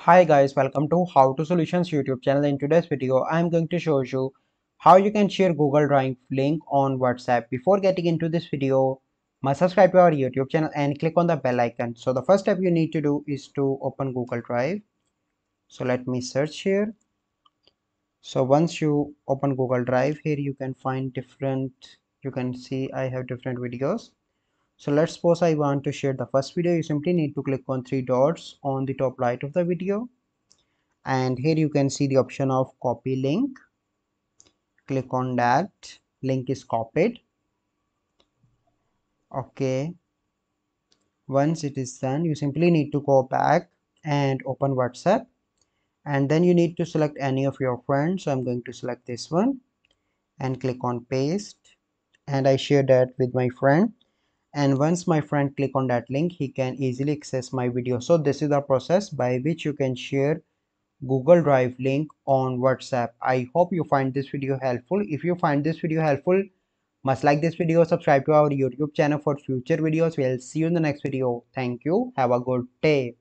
Hi guys, welcome to How to Solutions YouTube channel. In today's video, I'm going to show you how you can share Google Drive link on WhatsApp. Before getting into this video, must subscribe to our YouTube channel and click on the bell icon. So the first step you need to do is to open Google Drive. So let me search here. So once you open Google Drive, here you can find you can see I have different videos. So let's suppose I want to share the first video. You simply need to click on three dots on the top right of the video, and here you can see the option of copy link. Click on that. Link is copied. Okay, once it is done, you simply need to go back and open WhatsApp, and then you need to select any of your friends. So I'm going to select this one and click on paste, and I share that with my friend. And once my friend click on that link, he can easily access my video. So this is the process by which you can share Google Drive link on WhatsApp. I hope you find this video helpful. If you find this video helpful, must like this video, subscribe to our YouTube channel for future videos. We'll see you in the next video. Thank you. Have a good day.